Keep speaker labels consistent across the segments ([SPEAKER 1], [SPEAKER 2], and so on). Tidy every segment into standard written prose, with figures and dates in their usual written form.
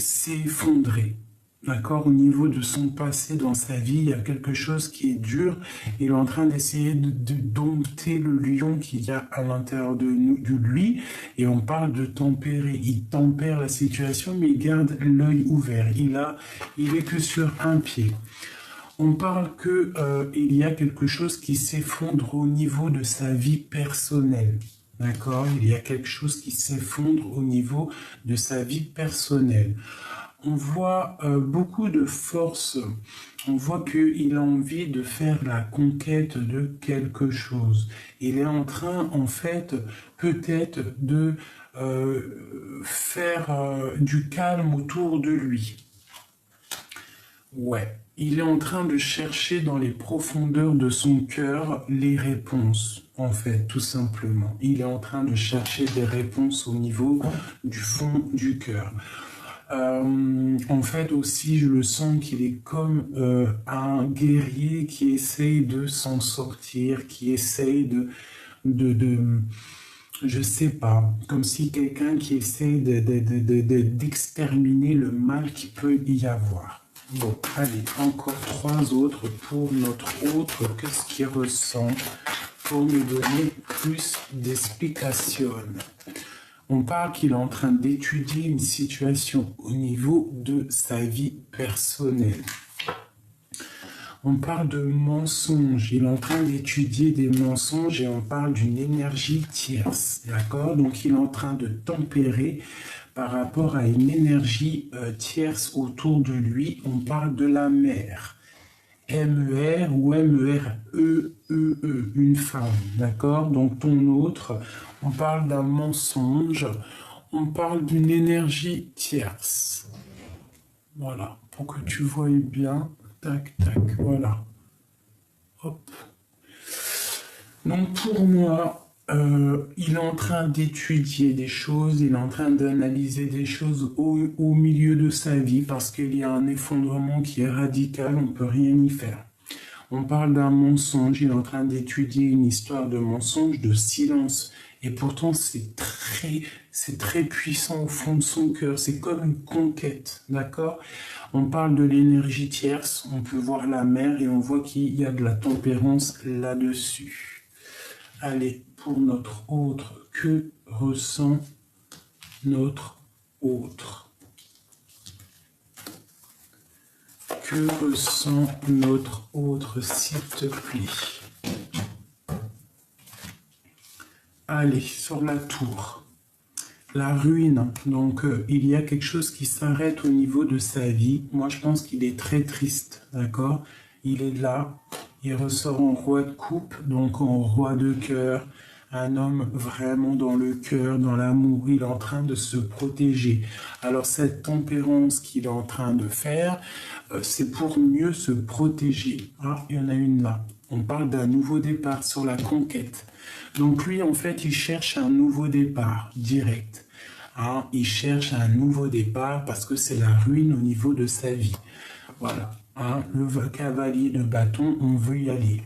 [SPEAKER 1] s'est effondré. D'accord, au niveau de son passé dans sa vie, il y a quelque chose qui est dur. Il est en train d'essayer de dompter le lion qu'il y a à l'intérieur de lui. Et on parle de tempérer. Il tempère la situation, mais il garde l'œil ouvert. Il est que sur un pied. On parle que il y a quelque chose qui s'effondre au niveau de sa vie personnelle. D'accord, il y a quelque chose qui s'effondre au niveau de sa vie personnelle. On voit beaucoup de force, on voit qu'il a envie de faire la conquête de quelque chose. Il est en train, en fait, peut-être de faire du calme autour de lui. Ouais, il est en train de chercher dans les profondeurs de son cœur les réponses, en fait, tout simplement. Il est en train de chercher des réponses au niveau du fond du cœur. En fait aussi, je le sens qu'il est comme un guerrier qui essaye de s'en sortir, qui essaye je sais pas, comme si quelqu'un qui essaye d'exterminer le mal qu'il peut y avoir. Bon, allez, encore 3 autres pour notre autre. Qu'est-ce qu'il ressent pour nous donner plus d'explications? On parle qu'il est en train d'étudier une situation au niveau de sa vie personnelle. On parle de mensonges. Il est en train d'étudier des mensonges et on parle d'une énergie tierce. D'accord? Donc il est en train de tempérer par rapport à une énergie tierce autour de lui. On parle de la mère. M-E-R ou M-E-R-E-E-E, une femme, d'accord? Donc ton autre, on parle d'un mensonge, on parle d'une énergie tierce. Voilà, pour que tu voies bien, tac, tac, voilà. Hop. Donc pour moi, il est en train d'étudier des choses, il est en train d'analyser des choses au milieu de sa vie parce qu'il y a un effondrement qui est radical, on ne peut rien y faire. On parle d'un mensonge, il est en train d'étudier une histoire de mensonge, de silence. Et pourtant, c'est très puissant au fond de son cœur. C'est comme une conquête, d'accord? On parle de l'énergie tierce, on peut voir la mer et on voit qu'il y a de la tempérance là-dessus. Allez, pour notre autre, que ressent notre autre? Que ressent notre autre, s'il te plaît? Allez, sur la tour. La ruine, donc il y a quelque chose qui s'arrête au niveau de sa vie. Moi, je pense qu'il est très triste, d'accord? Il est là, il ressort en roi de coupe, donc en roi de cœur. Un homme vraiment dans le cœur, dans l'amour, il est en train de se protéger. Alors cette tempérance qu'il est en train de faire, c'est pour mieux se protéger. Ah, il y en a une là. On parle d'un nouveau départ sur la conquête. Donc lui, en fait, il cherche un nouveau départ direct. Hein, il cherche un nouveau départ parce que c'est la ruine au niveau de sa vie. Voilà. Hein, le cavalier de bâton, on veut y aller.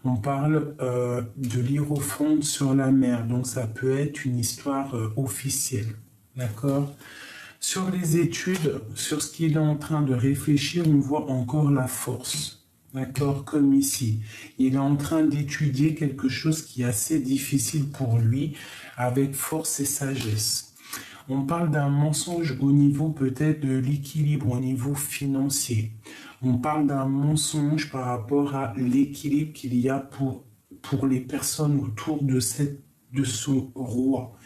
[SPEAKER 1] On parle de l'hiérophante sur la mer, donc ça peut être une histoire officielle, d'accord? Sur les études, sur ce qu'il est en train de réfléchir, on voit encore la force, d'accord? Comme ici, il est en train d'étudier quelque chose qui est assez difficile pour lui, avec force et sagesse. On parle d'un mensonge au niveau peut-être de l'équilibre, au niveau financier. On parle d'un mensonge par rapport à l'équilibre qu'il y a pour les personnes autour de ce roi.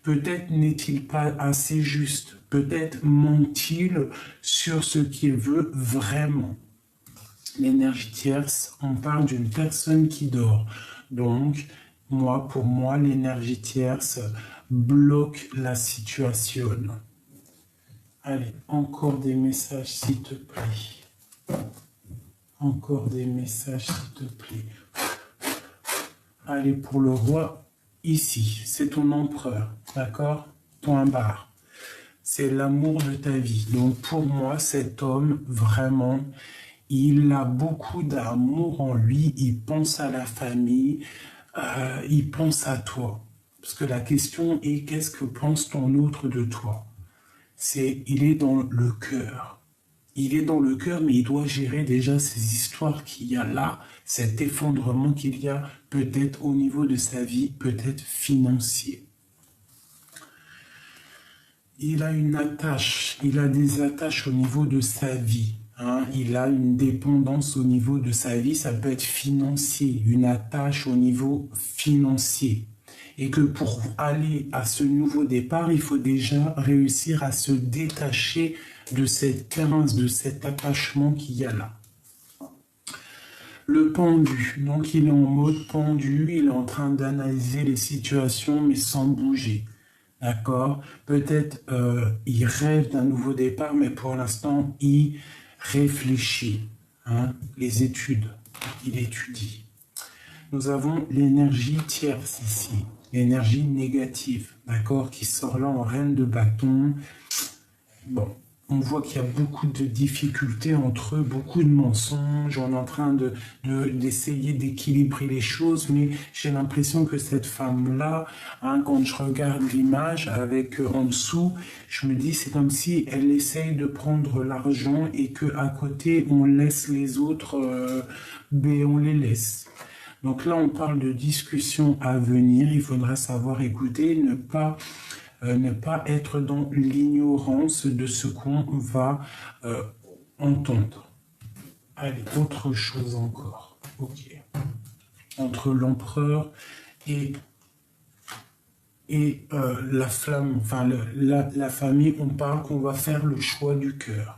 [SPEAKER 1] Peut-être n'est-il pas assez juste. Peut-être ment-il sur ce qu'il veut vraiment. L'énergie tierce, on parle d'une personne qui dort. Donc, pour moi, l'énergie tierce bloque la situation. Allez, encore des messages, s'il te plaît. Encore des messages, s'il te plaît. Allez, pour le roi, ici, c'est ton empereur, d'accord? Point barre. C'est l'amour de ta vie. Donc, pour moi, cet homme, vraiment, il a beaucoup d'amour en lui. Il pense à la famille. Il pense à toi. Parce que la question est, qu'est-ce que pense ton autre de toi? il est dans le cœur. Il est dans le cœur, mais il doit gérer déjà ces histoires qu'il y a là, cet effondrement qu'il y a peut-être au niveau de sa vie, peut-être financier. Il a une attache, il a des attaches au niveau de sa vie. Hein, il a une dépendance au niveau de sa vie, ça peut être financier, une attache au niveau financier. Et que pour aller à ce nouveau départ, il faut déjà réussir à se détacher de cette carence, de cet attachement qu'il y a là. Le pendu, donc il est en mode pendu, il est en train d'analyser les situations mais sans bouger. D'accord? Peut-être il rêve d'un nouveau départ, mais pour l'instant, il réfléchit. Hein? Les études, il étudie. Nous avons l'énergie tierce ici, l'énergie négative, d'accord, qui sort là en reine de bâton. Bon, on voit qu'il y a beaucoup de difficultés entre eux, beaucoup de mensonges. On est en train d'essayer d'équilibrer les choses, mais j'ai l'impression que cette femme-là, hein, quand je regarde l'image avec en dessous, je me dis c'est comme si elle essaye de prendre l'argent et que à côté on laisse les autres, ben on les laisse. Donc là, on parle de discussion à venir. Il faudra savoir écouter, ne pas être dans l'ignorance de ce qu'on va entendre. Allez, autre chose encore. Ok. Entre l'empereur et la flamme, enfin la famille, on parle qu'on va faire le choix du cœur.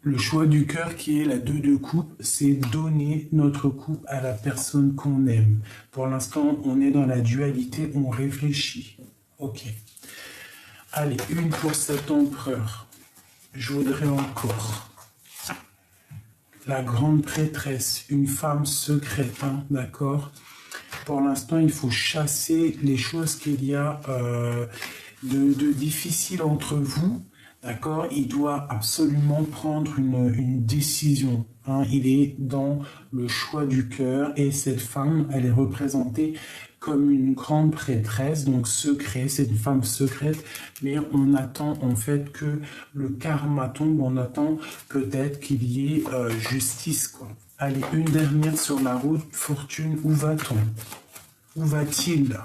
[SPEAKER 1] Le choix du cœur qui est la 2 de coupe, c'est donner notre coupe à la personne qu'on aime. Pour l'instant, on est dans la dualité, on réfléchit. Ok. Allez, une pour cet empereur. Je voudrais encore. La grande prêtresse, une femme secrète, hein, d'accord? Pour l'instant, il faut chasser les choses qu'il y a de difficiles entre vous. D'accord, il doit absolument prendre une décision. Hein. Il est dans le choix du cœur et cette femme, elle est représentée comme une grande prêtresse, donc secret, c'est une femme secrète, mais on attend en fait que le karma tombe, on attend peut-être qu'il y ait justice, quoi. Allez, une dernière sur la route, fortune, où va-t-on? Où va-t-il?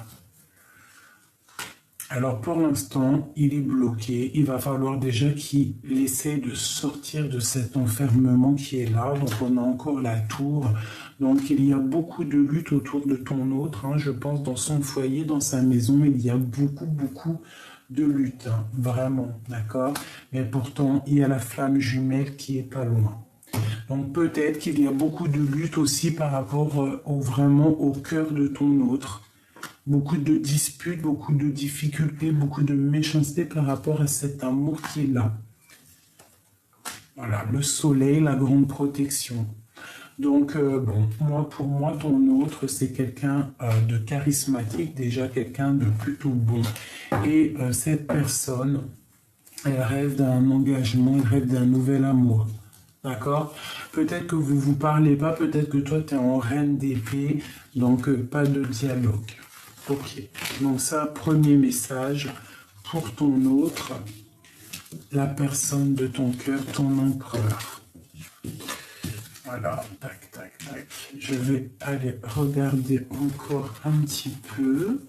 [SPEAKER 1] Alors pour l'instant, il est bloqué. Il va falloir déjà qu'il essaie de sortir de cet enfermement qui est là. Donc on a encore la tour. Donc il y a beaucoup de lutte autour de ton autre. Hein. Je pense dans son foyer, dans sa maison, il y a beaucoup de lutte. Hein. Vraiment, d'accord? Mais pourtant, il y a la flamme jumelle qui est pas loin. Donc peut-être qu'il y a beaucoup de lutte aussi par rapport vraiment au cœur de ton autre. Beaucoup de disputes, beaucoup de difficultés, beaucoup de méchanceté par rapport à cet amour qui est là. Voilà, le soleil, la grande protection. Donc, bon, pour moi, ton autre, c'est quelqu'un de charismatique, déjà quelqu'un de plutôt bon. Et cette personne, elle rêve d'un engagement, elle rêve d'un nouvel amour. D'accord? Peut-être que vous ne vous parlez pas, peut-être que toi, tu es en reine d'épée, donc pas de dialogue. Ok, donc ça, premier message pour ton autre, la personne de ton cœur, ton empereur. Voilà, tac, tac, tac. Je vais aller regarder encore un petit peu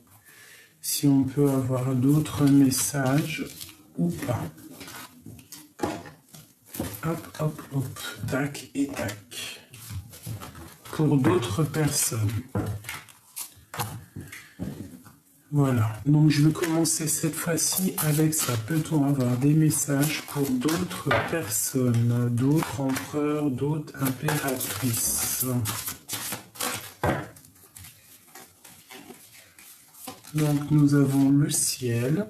[SPEAKER 1] si on peut avoir d'autres messages ou pas. Hop, hop, hop, tac et tac. Pour d'autres personnes. Voilà, donc je vais commencer cette fois-ci avec ça. Peut-on avoir des messages pour d'autres personnes, d'autres empereurs, d'autres impératrices? Donc nous avons le ciel,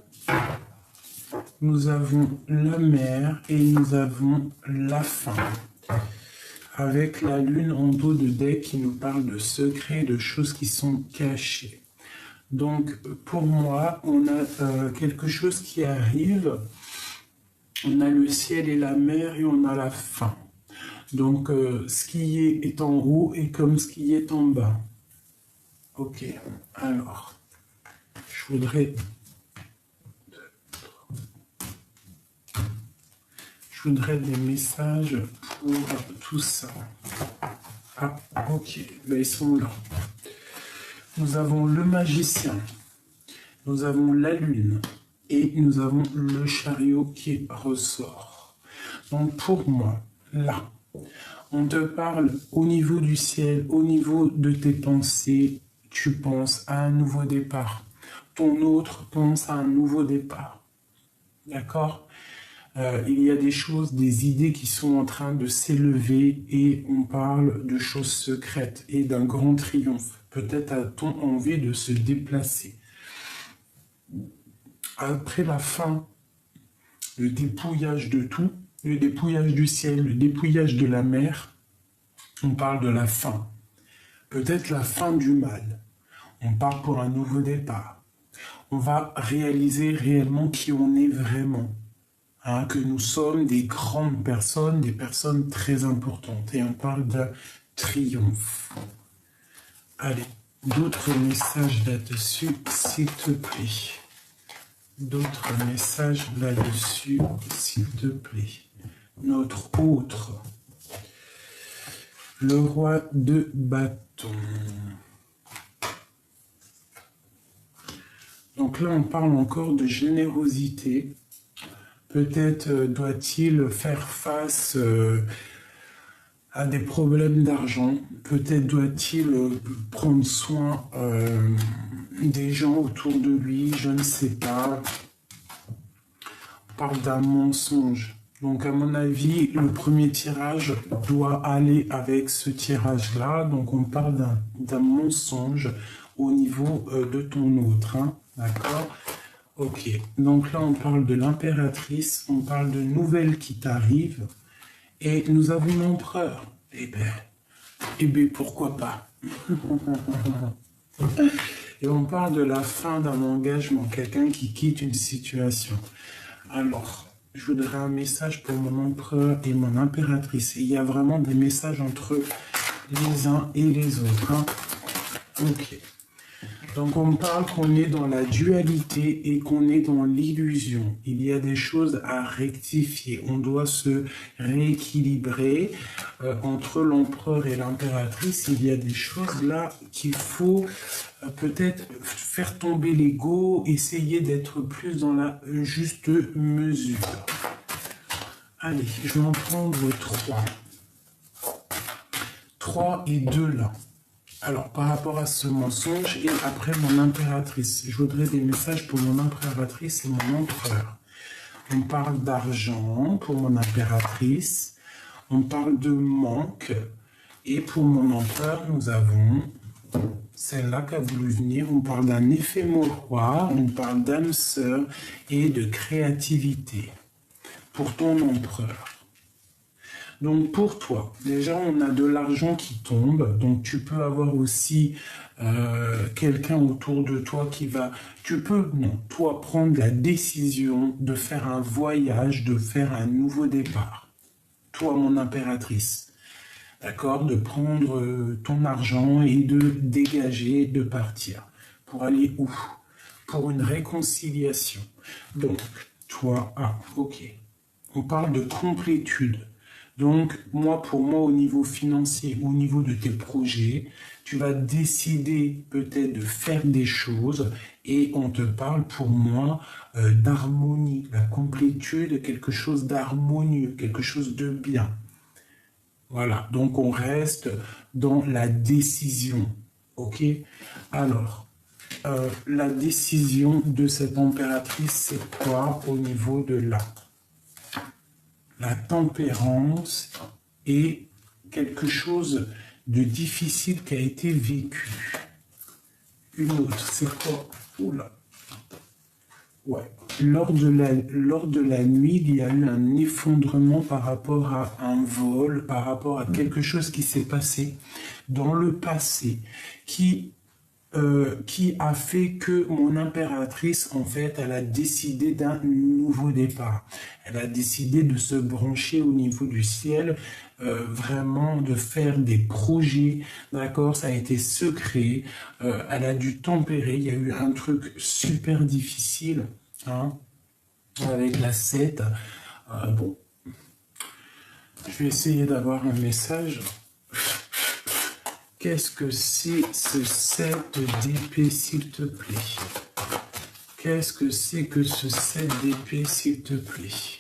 [SPEAKER 1] nous avons la mer et nous avons la fin. Avec la lune en dos de deck qui nous parle de secrets, de choses qui sont cachées. Donc, pour moi, on a quelque chose qui arrive. On a le ciel et la mer et on a la fin. Donc, ce qui est en haut est comme ce qui est en bas. Ok, alors, je voudrais voudrais des messages pour tout ça. Ah, ok, ben, ils sont là. Nous avons le magicien, nous avons la lune et nous avons le chariot qui ressort. Donc pour moi, là, on te parle au niveau du ciel, au niveau de tes pensées, tu penses à un nouveau départ. Ton autre pense à un nouveau départ. D'accord ? Il y a des choses, des idées qui sont en train de s'élever et on parle de choses secrètes et d'un grand triomphe. Peut-être a-t-on envie de se déplacer. Après la fin, le dépouillage de tout, le dépouillage du ciel, le dépouillage de la mer, on parle de la fin. Peut-être la fin du mal. On part pour un nouveau départ. On va réaliser réellement qui on est vraiment. Hein, que nous sommes des grandes personnes, des personnes très importantes. Et on parle de triomphe. Allez, d'autres messages là-dessus, s'il te plaît. D'autres messages là-dessus, s'il te plaît. Notre autre. Le roi de bâton. Donc là, on parle encore de générosité. Peut-être doit-il faire face à des problèmes d'argent. Peut-être doit-il prendre soin des gens autour de lui. Je ne sais pas. On parle d'un mensonge. Donc à mon avis, le premier tirage doit aller avec ce tirage-là. Donc on parle d'un mensonge au niveau de ton autre. Hein. D'accord ? Ok, donc là on parle de l'impératrice, on parle de nouvelles qui t'arrivent, et nous avons l'empereur. Eh ben, pourquoi pas. Et on parle de la fin d'un engagement, quelqu'un qui quitte une situation. Alors, je voudrais un message pour mon empereur et mon impératrice. Il y a vraiment des messages entre les uns et les autres. Hein. Ok. Donc on parle qu'on est dans la dualité et qu'on est dans l'illusion. Il y a des choses à rectifier. On doit se rééquilibrer entre l'empereur et l'impératrice. Il y a des choses là qu'il faut peut-être faire tomber l'ego, essayer d'être plus dans la juste mesure. Allez, je vais en prendre 3. 3 et 2 là. Alors, par rapport à ce mensonge, et après mon impératrice, je voudrais des messages pour mon impératrice et mon empereur. On parle d'argent pour mon impératrice, on parle de manque, et pour mon empereur, nous avons celle-là qui a voulu venir, on parle d'un effet miroir, on parle d'âme sœur et de créativité pour ton empereur. Donc pour toi, déjà on a de l'argent qui tombe, donc tu peux avoir aussi quelqu'un autour de toi qui va, tu peux, non, toi prendre la décision de faire un voyage, de faire un nouveau départ. Toi mon impératrice, d'accord, de prendre ton argent et de dégager, de partir. Pour aller où? Pour une réconciliation. Donc toi, ah ok, on parle de complétude. Donc, pour moi, au niveau financier, au niveau de tes projets, tu vas décider peut-être de faire des choses et on te parle pour moi d'harmonie, la complétude, quelque chose d'harmonieux, quelque chose de bien. Voilà, donc on reste dans la décision, ok? Alors, la décision de cette impératrice, c'est quoi au niveau de là? La tempérance est quelque chose de difficile qui a été vécu. Une autre, c'est quoi? Oula. Ouais. Lors de la nuit, il y a eu un effondrement par rapport à un vol, par rapport à quelque chose qui s'est passé dans le passé, qui a fait que mon impératrice, en fait, elle a décidé d'un nouveau départ. Elle a décidé de se brancher au niveau du ciel, vraiment de faire des projets, d'accord, ça a été secret, elle a dû tempérer, il y a eu un truc super difficile, hein, avec la 7, bon, Je vais essayer d'avoir un message. Qu'est-ce que c'est ce 7 d'épée, s'il te plaît? Qu'est-ce que c'est que ce 7 d'épée, s'il te plaît?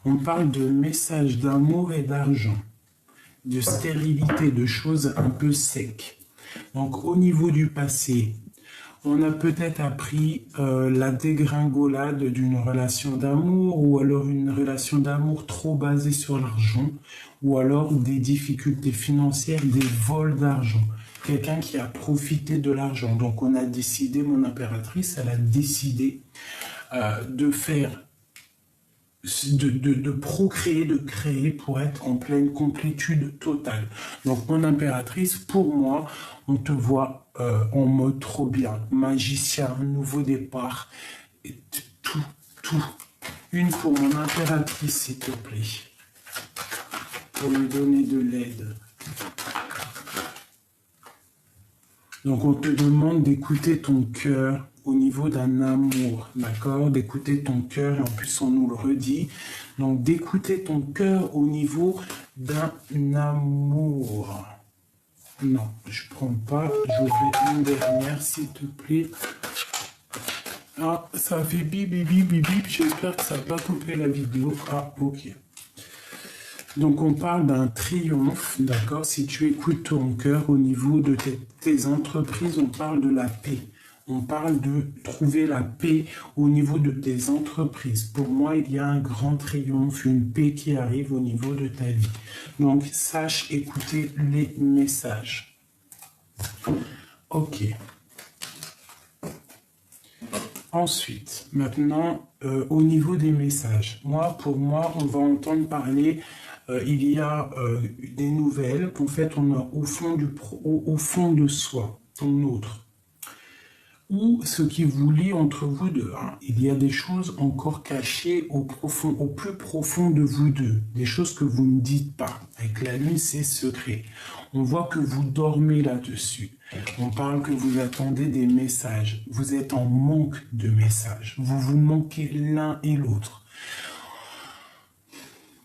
[SPEAKER 1] On parle de messages d'amour et d'argent, de stérilité, de choses un peu secs. Donc au niveau du passé, on a peut-être appris la dégringolade d'une relation d'amour, ou alors une relation d'amour trop basée sur l'argent, ou alors des difficultés financières, des vols d'argent. Quelqu'un qui a profité de l'argent. Donc on a décidé, mon impératrice, elle a décidé de faire, de procréer, de créer pour être en pleine complétude totale. Donc mon impératrice, pour moi, on te voit en mode trop bien, magicien, nouveau départ, et tout. Une pour mon impératrice, s'il te plaît, pour lui donner de l'aide. Donc on te demande d'écouter ton cœur au niveau d'un amour, d'accord? D'écouter ton cœur, et en plus on nous le redit. Donc d'écouter ton cœur au niveau d'un amour. Non, je prends pas, je fais une dernière, s'il te plaît. Ah, ça fait bip, bip, bip, bip, bip. J'espère que ça va pas couper la vidéo. Ah, ok. Donc on parle d'un triomphe, d'accord? Si tu écoutes ton cœur au niveau de tes entreprises, on parle de la paix. On parle de trouver la paix au niveau de tes entreprises. Pour moi, il y a un grand triomphe, une paix qui arrive au niveau de ta vie. Donc, sache écouter les messages. Ok. Ensuite, maintenant, au niveau des messages. Pour moi, on va entendre parler, il y a des nouvelles qu'en fait, on a au fond de soi, ton autre. Ou ce qui vous lie entre vous deux. Il y a des choses encore cachées au plus profond de vous deux. Des choses que vous ne dites pas. Avec la lune, c'est secret. On voit que vous dormez là-dessus. On parle que vous attendez des messages. Vous êtes en manque de messages. Vous vous manquez l'un et l'autre.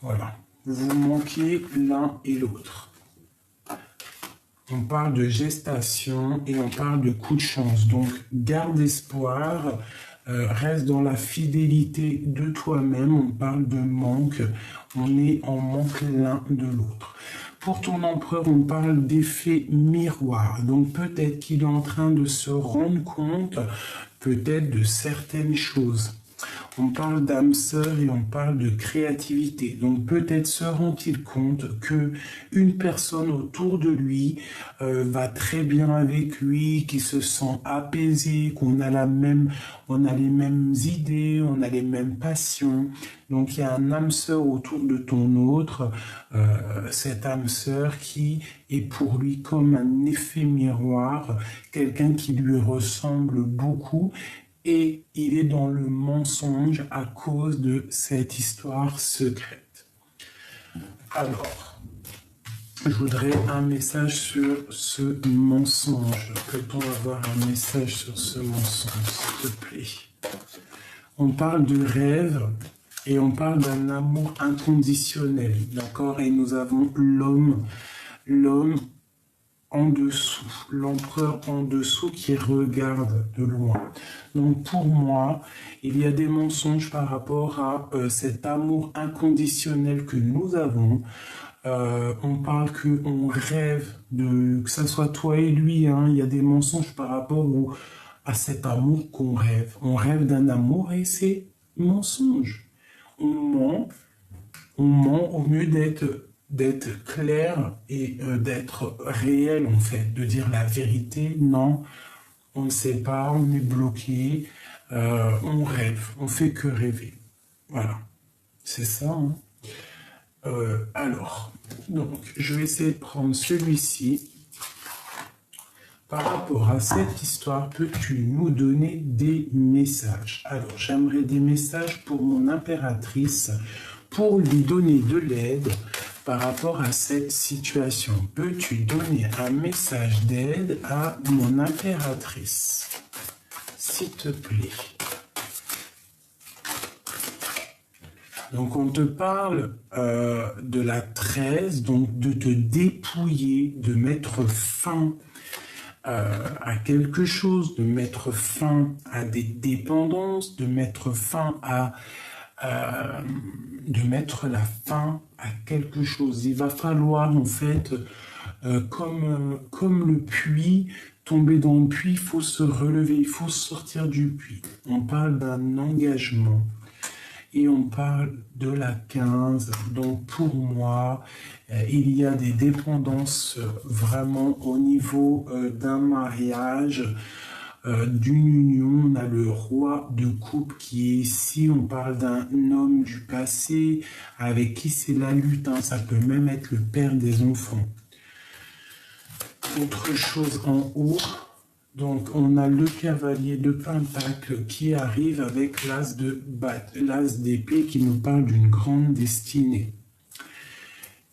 [SPEAKER 1] Voilà. Vous manquez l'un et l'autre. On parle de gestation et on parle de coup de chance. Donc, garde espoir, reste dans la fidélité de toi-même. On parle de manque. On est en manque l'un de l'autre. Pour ton empereur, on parle d'effet miroir. Donc, peut-être qu'il est en train de se rendre compte, peut-être de certaines choses. On parle d'âme sœur et on parle de créativité. Donc peut-être se rend-il compte que une personne autour de lui va très bien avec lui, qui se sent apaisé, qu'on a on a les mêmes idées, on a les mêmes passions. Donc il y a un âme sœur autour de ton autre, cette âme sœur qui est pour lui comme un effet miroir, quelqu'un qui lui ressemble beaucoup. Et il est dans le mensonge à cause de cette histoire secrète. Alors, je voudrais un message sur ce mensonge. Peut-on avoir un message sur ce mensonge, s'il te plaît? On parle de rêve et on parle d'un amour inconditionnel, d'accord? Et nous avons l'homme en dessous, l'empereur en dessous qui regarde de loin. Donc pour moi, il y a des mensonges par rapport à cet amour inconditionnel que nous avons. On parle qu'on rêve, que ce soit toi et lui, il y a des mensonges par rapport à cet amour qu'on rêve. On rêve d'un amour et c'est mensonge. On ment au mieux d'être clair et d'être réel, en fait, de dire la vérité. Non, on ne sait pas, on est bloqué, on rêve, on fait que rêver. Voilà, c'est ça. Alors, donc, je vais essayer de prendre celui-ci. Par rapport à cette histoire, peux-tu nous donner des messages? Alors, j'aimerais des messages pour mon impératrice, pour lui donner de l'aide par rapport à cette situation. Peux-tu donner un message d'aide à mon impératrice, s'il te plaît? Donc on te parle de la 13, donc de te dépouiller, de mettre fin à quelque chose, de mettre fin à des dépendances, de mettre fin à de mettre la fin à quelque chose. Il va falloir en fait, comme le puits, tomber dans le puits, il faut se relever, il faut sortir du puits. On parle d'un engagement et on parle de la 15. Donc pour moi, il y a des dépendances vraiment au niveau d'un mariage, d'une union. On a le roi de coupe qui est ici. On parle d'un homme du passé avec qui c'est la lutte. Hein. Ça peut même être le père des enfants. Autre chose en haut. Donc on a le cavalier de pentacle qui arrive avec l'as d'épée qui nous parle d'une grande destinée.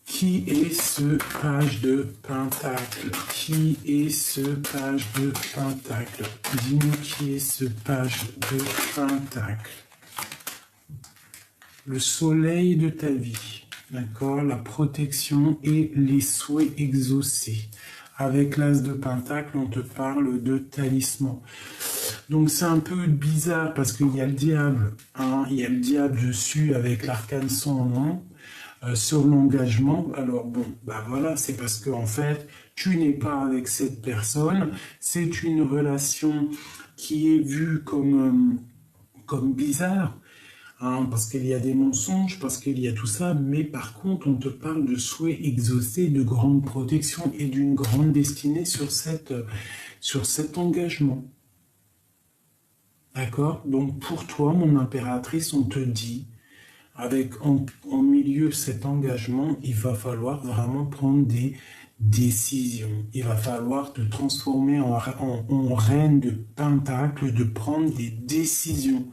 [SPEAKER 1] Qui est ce page de pentacle? Qui est ce page de pentacle? Dis-nous qui est ce page de pentacle. Le soleil de ta vie, d'accord? La protection et les souhaits exaucés. Avec l'as de pentacle, on te parle de talisman. Donc c'est un peu bizarre parce qu'il y a le diable, hein? Il y a le diable dessus avec l'arcane sans nom. Sur l'engagement, alors bon, bah voilà, c'est parce que en fait, tu n'es pas avec cette personne, c'est une relation qui est vue comme bizarre, hein, parce qu'il y a des mensonges, parce qu'il y a tout ça, mais par contre, on te parle de souhaits exaucés, de grande protection et d'une grande destinée sur cet engagement. D'accord? Donc pour toi, mon impératrice, on te dit, avec en milieu cet engagement, il va falloir vraiment prendre des décisions. Il va falloir te transformer en reine de pentacle, de prendre des décisions.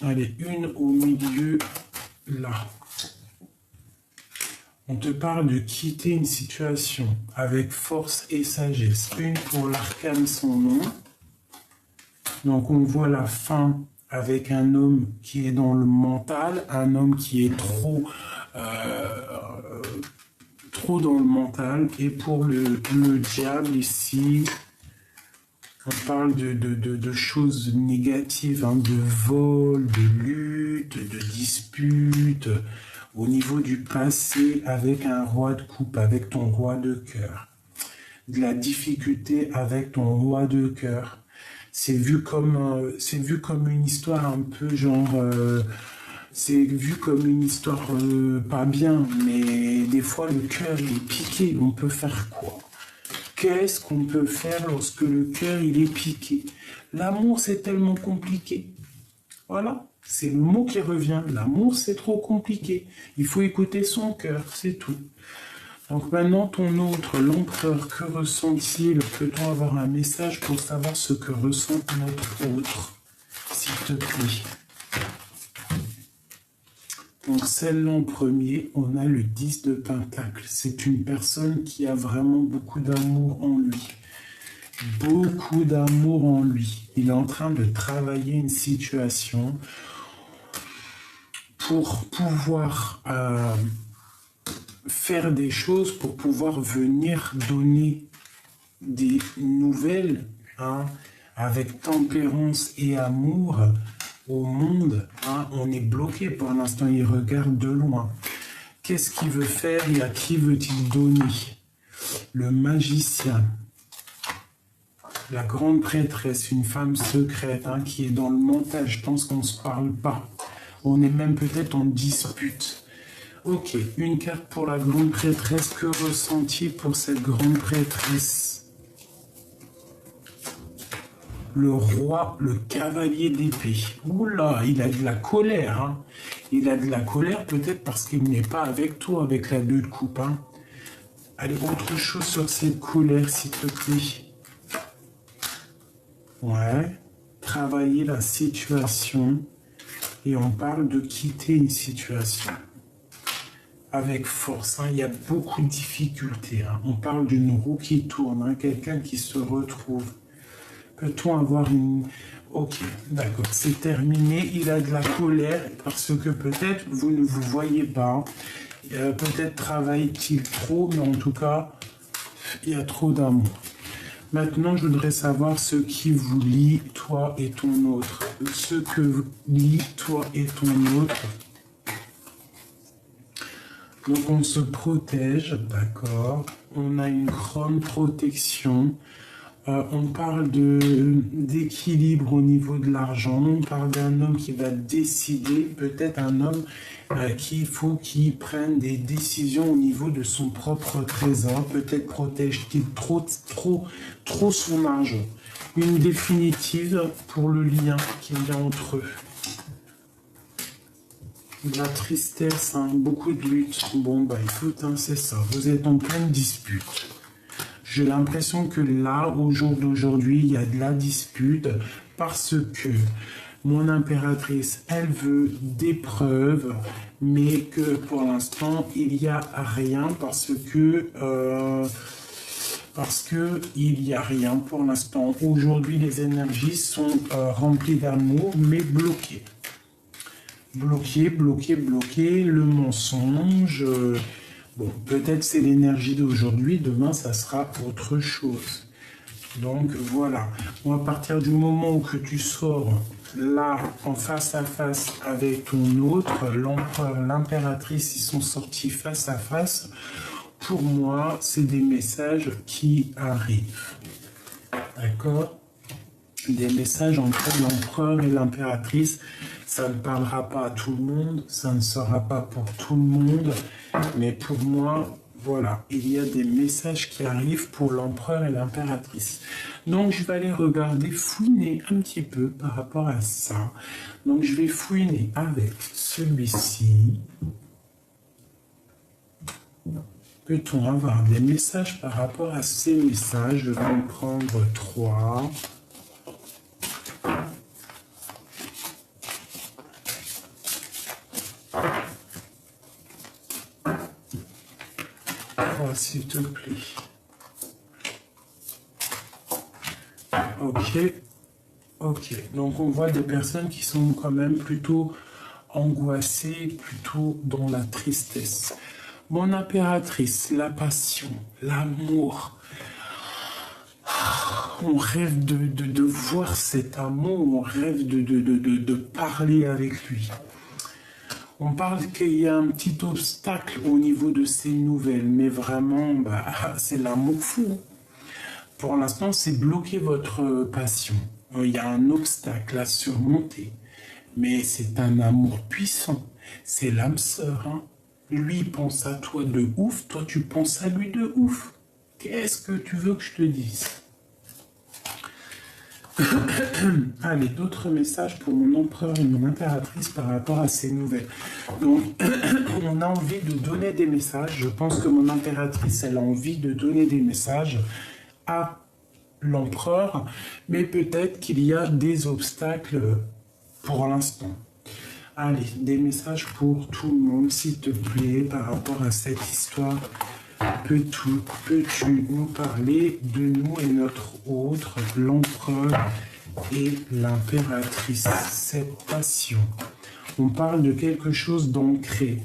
[SPEAKER 1] Allez, une au milieu, là. On te parle de quitter une situation avec force et sagesse. Une pour l'arcane sans nom. Donc on voit la fin avec un homme qui est dans le mental, un homme qui est trop dans le mental. Et pour le diable ici, on parle de choses négatives, hein, de vol, de lutte, de dispute, au niveau du passé avec un roi de coupe, avec ton roi de cœur. De la difficulté avec ton roi de cœur. C'est vu comme une histoire un peu genre, c'est vu comme une histoire pas bien, mais des fois le cœur il est piqué. On peut faire quoi? Qu'est-ce qu'on peut faire lorsque le cœur il est piqué? L'amour c'est tellement compliqué. Voilà, c'est le mot qui revient. L'amour c'est trop compliqué. Il faut écouter son cœur, c'est tout. Donc maintenant, ton autre, l'empereur, que ressent-il? Peut-on avoir un message pour savoir ce que ressent notre autre, s'il te plaît? Donc celle-là en premier, on a le 10 de pentacle. C'est une personne qui a vraiment beaucoup d'amour en lui. Beaucoup d'amour en lui. Il est en train de travailler une situation pour pouvoir faire des choses, pour pouvoir venir donner des nouvelles, hein, avec tempérance et amour au monde. Hein. On est bloqué pour l'instant, il regarde de loin. Qu'est-ce qu'il veut faire et à qui veut-il donner? Le magicien. La grande prêtresse, une femme secrète, hein, qui est dans le mental. Je pense qu'on ne se parle pas. On est même peut-être en dispute. Ok, une carte pour la grande prêtresse. Que ressent-il pour cette grande prêtresse? Le roi, le cavalier d'épée. Oula, il a de la colère. Hein. Il a de la colère peut-être parce qu'il n'est pas avec toi, avec la 2 de coupe. Hein. Allez, autre chose sur cette colère, s'il te plaît. Ouais, travailler la situation. Et on parle de quitter une situation. Avec force, hein, il y a beaucoup de difficultés. Hein. On parle d'une roue qui tourne, hein, quelqu'un qui se retrouve. Peut-on avoir une... Ok, d'accord, c'est terminé. Il a de la colère parce que peut-être vous ne vous voyez pas. Peut-être travaille-t-il trop, mais en tout cas, il y a trop d'amour. Maintenant, je voudrais savoir ce qui vous lie, toi et ton autre. Ce que vous lie, toi et ton autre. Donc, on se protège, d'accord. On a une grande protection. On parle d'équilibre au niveau de l'argent. On parle d'un homme qui va décider, peut-être un homme qu'il faut qu'il prenne des décisions au niveau de son propre trésor. Peut-être protège-t-il trop son argent. Une définitive pour le lien qu'il y a entre eux. De la tristesse, hein, beaucoup de lutte. Bon, bah écoute, hein, c'est ça. Vous êtes en pleine dispute. J'ai l'impression que là, au jour d'aujourd'hui, il y a de la dispute parce que mon impératrice, elle veut des preuves, mais que pour l'instant, il n'y a rien parce que il n'y a rien pour l'instant. Aujourd'hui, les énergies sont remplies d'amour, mais bloquées. Bloqué, le mensonge. Bon, peut-être c'est l'énergie d'aujourd'hui, demain ça sera autre chose. Donc voilà, à partir du moment où que tu sors là en face à face avec ton autre, l'empereur, l'impératrice, ils sont sortis face à face. Pour moi, c'est des messages qui arrivent. D'accord? Des messages entre l'empereur et l'impératrice. Ça ne parlera pas à tout le monde, ça ne sera pas pour tout le monde, mais pour moi, voilà, il y a des messages qui arrivent pour l'empereur et l'impératrice. Donc, je vais aller regarder, fouiner un petit peu par rapport à ça. Donc, je vais fouiner avec celui-ci. Peut-on avoir des messages par rapport à ces messages? Je vais en prendre 3. S'il te plaît. Ok. Donc on voit des personnes qui sont quand même plutôt angoissées, plutôt dans la tristesse. Mon impératrice, la passion, l'amour. On rêve de voir cet amour, on rêve de parler avec lui. On parle qu'il y a un petit obstacle au niveau de ces nouvelles, mais vraiment, c'est l'amour fou. Pour l'instant, c'est bloquer votre passion. Il y a un obstacle à surmonter, mais c'est un amour puissant. C'est l'âme sœur. Hein. Lui pense à toi de ouf, toi tu penses à lui de ouf. Qu'est-ce que tu veux que je te dise? Allez, d'autres messages pour mon empereur et mon impératrice par rapport à ces nouvelles. Donc, on a envie de donner des messages. Je pense que mon impératrice, elle a envie de donner des messages à l'empereur, mais peut-être qu'il y a des obstacles pour l'instant. Allez, des messages pour tout le monde, s'il te plaît, par rapport à cette histoire. Peux-tu nous parler de nous et notre autre, l'empereur et l'impératrice, cette passion? On parle de quelque chose d'ancré,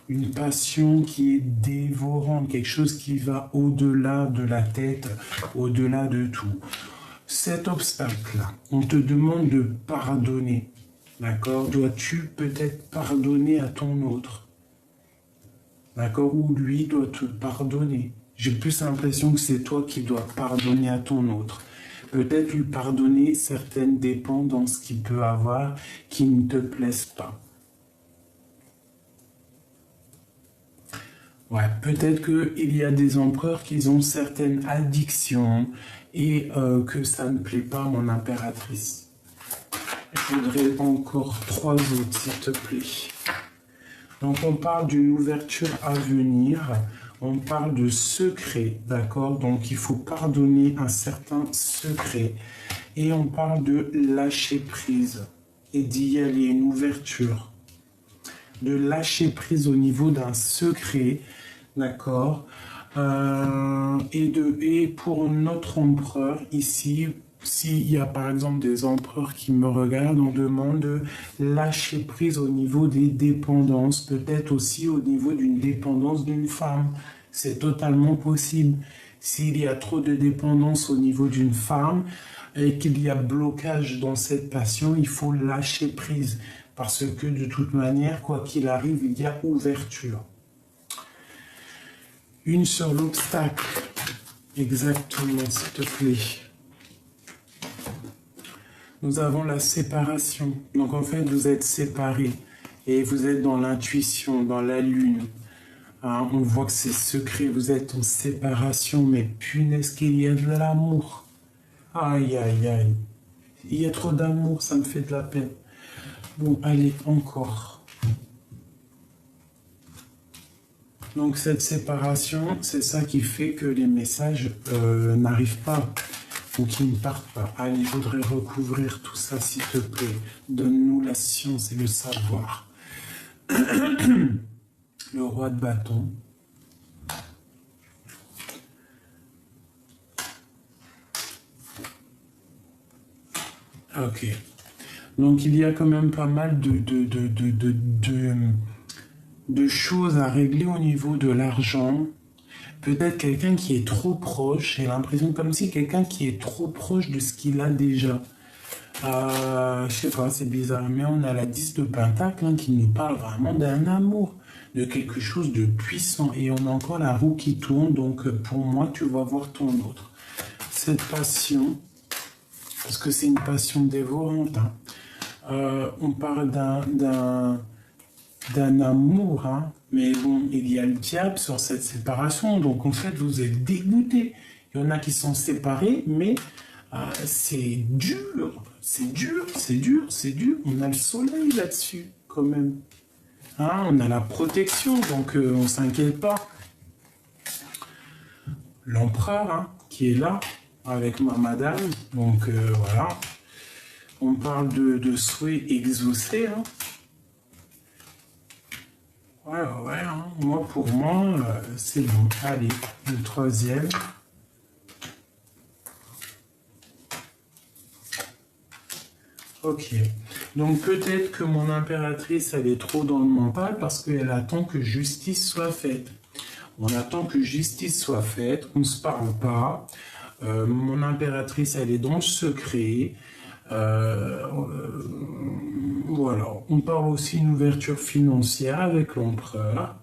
[SPEAKER 1] une passion qui est dévorante, quelque chose qui va au-delà de la tête, au-delà de tout. Cet obstacle-là, on te demande de pardonner, d'accord? Dois-tu peut-être pardonner à ton autre? D'accord? Ou lui doit te pardonner. J'ai plus l'impression que c'est toi qui dois pardonner à ton autre. Peut-être lui pardonner certaines dépendances qu'il peut avoir qui ne te plaisent pas. Ouais, peut-être qu'il y a des empereurs qui ont certaines addictions et que ça ne plaît pas à mon impératrice. Je voudrais encore 3 autres, s'il te plaît. Donc, on parle d'une ouverture à venir, on parle de secret, d'accord? Donc, il faut pardonner un certain secret. Et on parle de lâcher prise et d'y aller, une ouverture. De lâcher prise au niveau d'un secret, d'accord? Et pour notre empereur, ici, s'il y a par exemple des empereurs qui me regardent, on demande de lâcher prise au niveau des dépendances, peut-être aussi au niveau d'une dépendance d'une femme. C'est totalement possible. S'il y a trop de dépendance au niveau d'une femme et qu'il y a blocage dans cette passion, il faut lâcher prise. Parce que de toute manière, quoi qu'il arrive, il y a ouverture. Une sur l'obstacle. Exactement, s'il te plaît. Nous avons la séparation. Donc en fait, vous êtes séparés et vous êtes dans l'intuition, dans la lune. Hein, on voit que c'est secret, vous êtes en séparation, mais punaise qu'il y a de l'amour. Aïe, aïe, aïe. Il y a trop d'amour, ça me fait de la peine. Bon, allez, encore. Donc cette séparation, c'est ça qui fait que les messages n'arrivent pas ou qui ne partent pas. Allez, je voudrais recouvrir tout ça, s'il te plaît. Donne-nous la science et le savoir. Le roi de bâton. Ok. Donc il y a quand même pas mal de choses à régler au niveau de l'argent. Peut-être quelqu'un qui est trop proche. J'ai l'impression comme si quelqu'un qui est trop proche de ce qu'il a déjà. Je sais pas, c'est bizarre. Mais on a la 10 de Pentacle hein, qui nous parle vraiment d'un amour, de quelque chose de puissant. Et on a encore la roue qui tourne. Donc pour moi, tu vas voir ton autre. Cette passion, parce que c'est une passion dévorante. Hein. On parle d'un amour, hein. Mais bon, il y a le diable sur cette séparation, donc en fait, vous êtes dégoûté. Il y en a qui sont séparés, mais c'est dur, c'est dur, c'est dur, c'est dur. On a le soleil là-dessus, quand même. Hein, on a la protection, donc on ne s'inquiète pas. L'empereur, hein, qui est là, avec ma madame, donc voilà. On parle de souhaits exaucés, hein. Ouais, hein. Moi, pour moi, c'est bon. Allez, le troisième. Ok. Donc, peut-être que mon impératrice, elle est trop dans le mental parce qu'elle attend que justice soit faite. On attend que justice soit faite, on ne se parle pas. Mon impératrice, elle est dans le secret. Voilà, on parle aussi d'une ouverture financière avec l'empereur.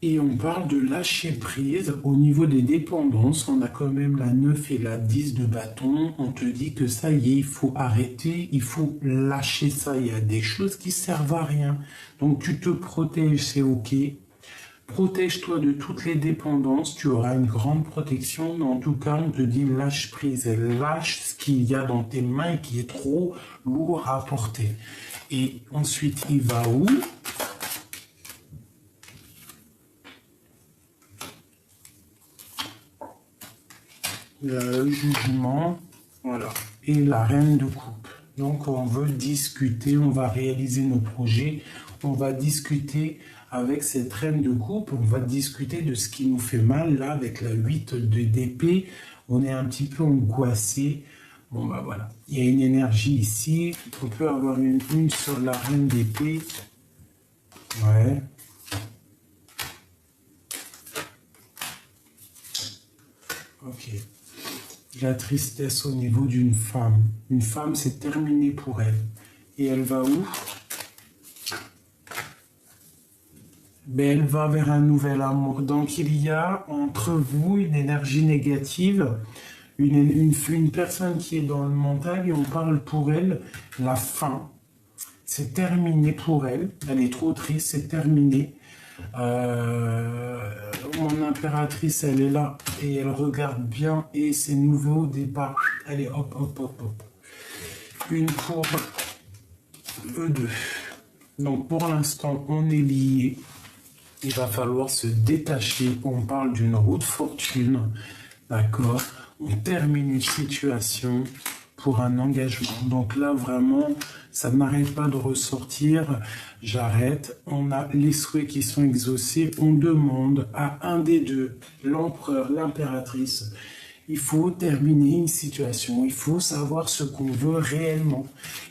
[SPEAKER 1] Et on parle de lâcher prise au niveau des dépendances. On a quand même la 9 et la 10 de bâton. On te dit que ça y est, il faut arrêter, il faut lâcher ça. Il y a des choses qui servent à rien. Donc tu te protèges, c'est ok. Protège-toi de toutes les dépendances, tu auras une grande protection, mais en tout cas, on te dit lâche prise, lâche ce qu'il y a dans tes mains qui est trop lourd à porter. Et ensuite, il va où? Le jugement, voilà, et la reine de coupe. Donc, on veut discuter, on va réaliser nos projets, on va discuter avec cette reine de coupe, on va discuter de ce qui nous fait mal, là, avec la 8 d'épée, on est un petit peu angoissé. Bon, bah voilà, il y a une énergie ici, on peut avoir une sur la reine d'épée. Ouais. Ok. La tristesse au niveau d'une femme. Une femme, c'est terminé pour elle. Et elle va où? Ben, elle va vers un nouvel amour. Donc, il y a entre vous une énergie négative, une personne qui est dans le mental et on parle pour elle la fin. C'est terminé pour elle. Elle est trop triste, c'est terminé. Mon impératrice, elle est là et elle regarde bien et c'est nouveau départ. Allez, hop, hop, hop, hop. Une pour eux deux. Donc, pour l'instant, on est liés. Il va falloir se détacher. On parle d'une route fortune. D'accord? On termine une situation pour un engagement. Donc là, vraiment, ça n'arrête pas de ressortir. J'arrête. On a les souhaits qui sont exaucés. On demande à un des deux, l'empereur, l'impératrice, Il faut terminer une situation. Il faut savoir ce qu'on veut réellement.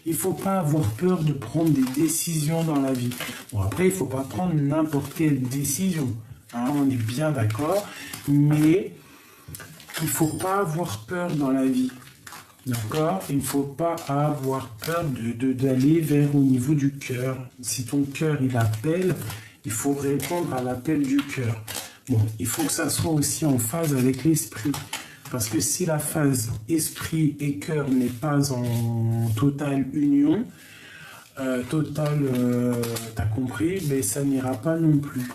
[SPEAKER 1] Il ne faut pas avoir peur de prendre des décisions dans la vie. Bon, après, il ne faut pas prendre n'importe quelle décision. Hein, on est bien d'accord. Mais il ne faut pas avoir peur dans la vie. D'accord? Il ne faut pas avoir peur d'aller vers au niveau du cœur. Si ton cœur, il appelle, il faut répondre à l'appel du cœur. Bon, il faut que ça soit aussi en phase avec l'esprit. Parce que si la phase esprit et cœur n'est pas en totale union, t'as compris, mais ça n'ira pas non plus.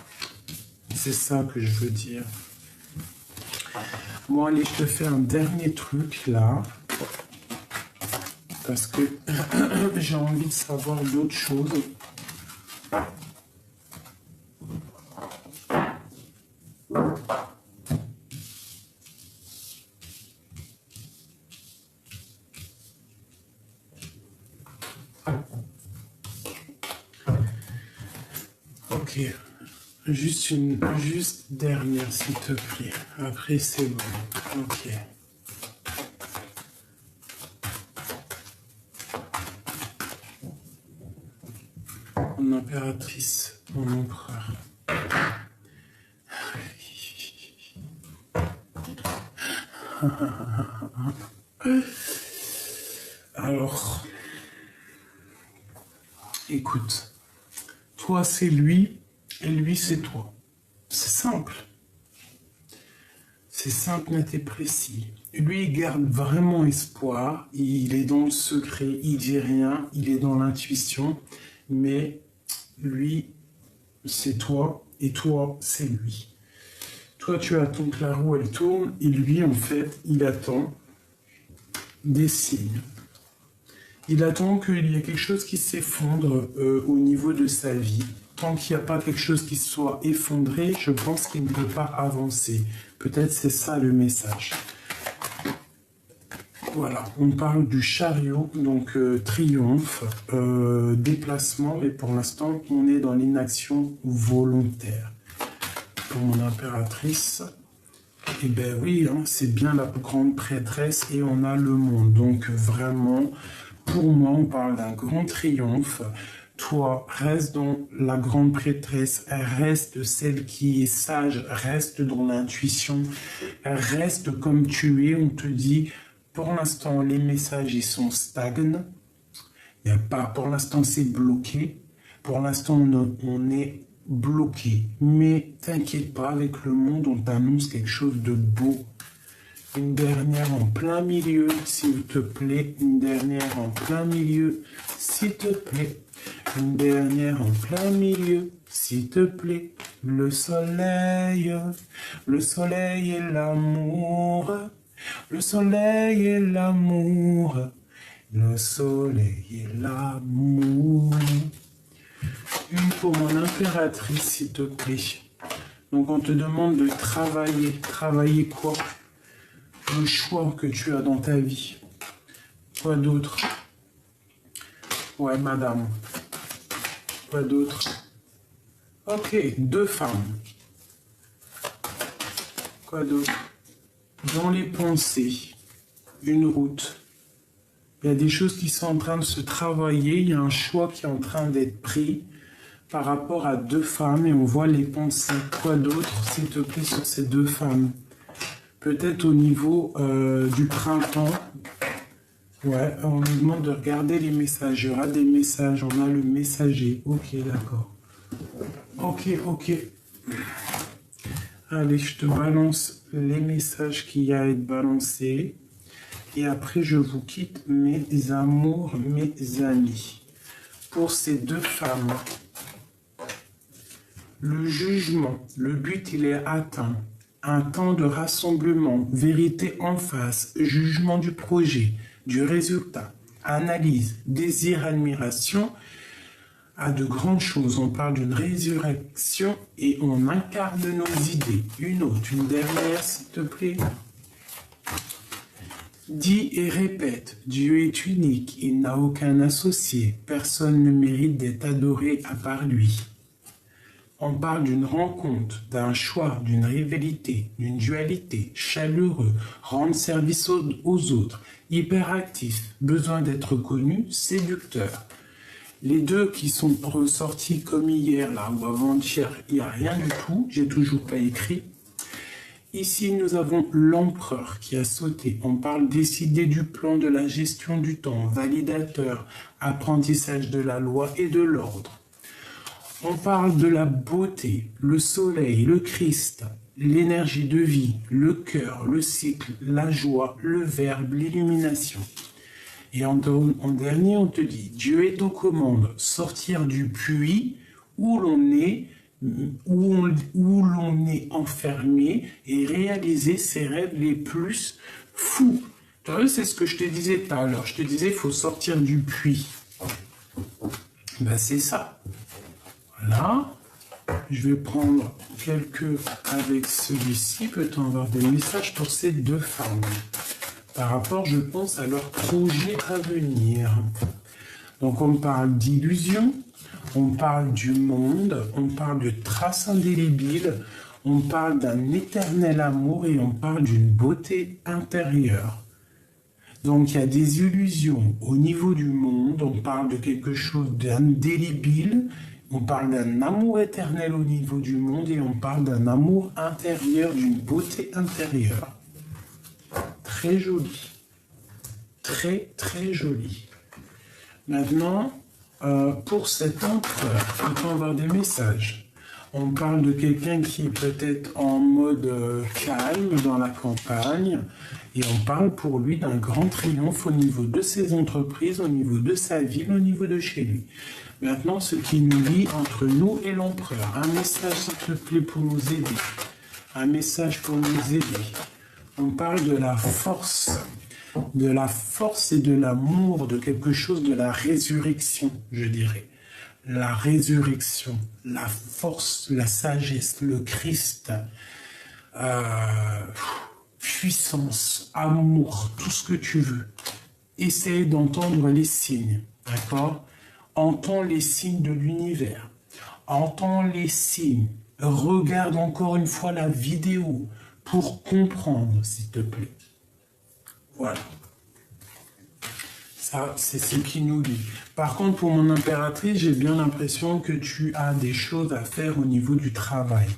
[SPEAKER 1] C'est ça que je veux dire. Bon, allez, je te fais un dernier truc là. Parce que j'ai envie de savoir d'autres choses. Ok. Juste dernière, s'il te plaît. Après, c'est bon. Ok. Mon impératrice, mon empereur. Alors, écoute, toi c'est lui et lui c'est toi. C'est simple. C'est simple, net et précis. Lui, il garde vraiment espoir. Il est dans le secret, il dit rien, il est dans l'intuition. Mais lui, c'est toi et toi, c'est lui. Toi, tu attends que la roue, elle tourne. Et lui, en fait, il attend des signes. Il attend qu'il y ait quelque chose qui s'effondre au niveau de sa vie. Tant qu'il n'y a pas quelque chose qui soit effondré, je pense qu'il ne peut pas avancer. Peut-être c'est ça le message. Voilà, on parle du chariot, donc triomphe, déplacement, mais pour l'instant, on est dans l'inaction volontaire. Pour mon impératrice, eh bien oui, hein, c'est bien la grande prêtresse et on a le monde. Donc vraiment, pour moi, on parle d'un grand triomphe. Toi, reste dans la grande prêtresse, reste celle qui est sage, reste dans l'intuition, reste comme tu es. On te dit, pour l'instant, les messages, ils sont stagnants. Il y a pas, pour l'instant, c'est bloqué. Pour l'instant, on est bloqué. Mais t'inquiète pas, avec le monde, on t'annonce quelque chose de beau. Une dernière en plein milieu, s'il te plaît. Une dernière en plein milieu, s'il te plaît. Une dernière en plein milieu, s'il te plaît. Le soleil et l'amour. Le soleil et l'amour. Le soleil et l'amour. Une pour mon impératrice, s'il te plaît. Donc on te demande de travailler. Travailler quoi? Le choix que tu as dans ta vie. Quoi d'autre? Ouais, madame. Quoi d'autre? Ok, 2 femmes. Quoi d'autre? Dans les pensées, une route. Il y a des choses qui sont en train de se travailler. Il y a un choix qui est en train d'être pris par rapport à 2 femmes. Et on voit les pensées. Quoi d'autre, s'il te plaît, sur ces 2 femmes? Peut-être au niveau du printemps. Ouais, on nous demande de regarder les messages. Il y aura des messages. On a le messager. Ok, d'accord. Ok. Allez, je te balance les messages qu'il y a à être balancés. Et après, je vous quitte, mes amours, mes amis. Pour ces 2 femmes, le jugement, le but, il est atteint. Un temps de rassemblement, vérité en face, jugement du projet, du résultat, analyse, désir, admiration, à de grandes choses. On parle d'une résurrection et on incarne nos idées. Une autre, une dernière, s'il te plaît. Dis et répète, Dieu est unique, il n'a aucun associé, personne ne mérite d'être adoré à part lui. On parle d'une rencontre, d'un choix, d'une rivalité, d'une dualité, chaleureux, rendre service aux autres, hyperactif, besoin d'être connu, séducteur. Les deux qui sont ressortis comme hier, là, ou avant-hier, il n'y a rien du tout, j'ai toujours pas écrit. Ici, nous avons l'empereur qui a sauté. On parle décider du plan, de la gestion du temps, validateur, apprentissage de la loi et de l'ordre. On parle de la beauté, le soleil, le Christ, l'énergie de vie, le cœur, le cycle, la joie, le verbe, l'illumination. Et en dernier, on te dit, Dieu est aux commandes, sortir du puits où l'on est, enfermé et réaliser ses rêves les plus fous. Tu vois, c'est ce que je te disais tout à l'heure. Je te disais, il faut sortir du puits. Ben, c'est ça. Voilà. Je vais prendre quelques avec celui-ci. Peut-on avoir des messages pour ces deux femmes par rapport, je pense, à leur projet à venir. Donc, on parle d'illusion, on parle du monde, on parle de traces indélébiles, on parle d'un éternel amour et on parle d'une beauté intérieure. Donc, il y a des illusions au niveau du monde, on parle de quelque chose d'indélébile, on parle d'un amour éternel au niveau du monde et on parle d'un amour intérieur, d'une beauté intérieure. Très joli. Très, très joli. Maintenant, pour cet empereur, peut-on avoir des messages? On parle de quelqu'un qui est peut-être en mode calme dans la campagne et on parle pour lui d'un grand triomphe au niveau de ses entreprises, au niveau de sa ville, au niveau de chez lui. Maintenant, ce qui nous lie entre nous et l'empereur. Un message, s'il te plaît, pour nous aider. Un message pour nous aider. On parle de la force et de l'amour, de quelque chose de la résurrection, je dirais. La résurrection, la force, la sagesse, le Christ, puissance, amour, tout ce que tu veux. Essaye d'entendre les signes, d'accord? Entends les signes de l'univers. Entends les signes. Regarde encore une fois la vidéo pour comprendre, s'il te plaît. Voilà. Ça, c'est ce qui nous lie. Par contre, pour mon impératrice, j'ai bien l'impression que tu as des choses à faire au niveau du travail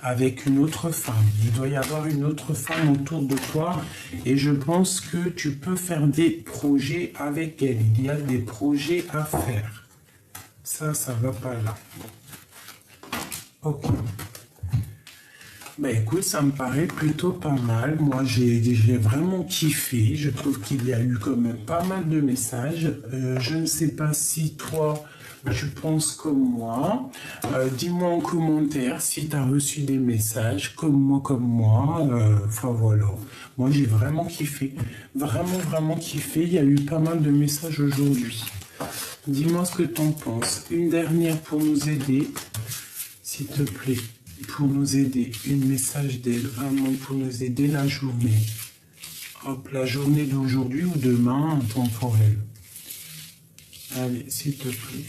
[SPEAKER 1] avec une autre femme. Il doit y avoir une autre femme autour de toi et je pense que tu peux faire des projets avec elle. Il y a des projets à faire. Ça va pas là. Ok. Ben écoute, ça me paraît plutôt pas mal. Moi, j'ai vraiment kiffé. Je trouve qu'il y a eu quand même pas mal de messages. Je ne sais pas si toi, tu penses comme moi. Dis-moi en commentaire si tu as reçu des messages comme moi. Enfin voilà. Moi, j'ai vraiment kiffé. Vraiment, vraiment kiffé. Il y a eu pas mal de messages aujourd'hui. Dis-moi ce que tu en penses. Une dernière pour nous aider, s'il te plaît. Pour nous aider, un message d'aide, vraiment pour nous aider la journée. Hop, la journée d'aujourd'hui ou demain, temporelle. Allez, s'il te plaît.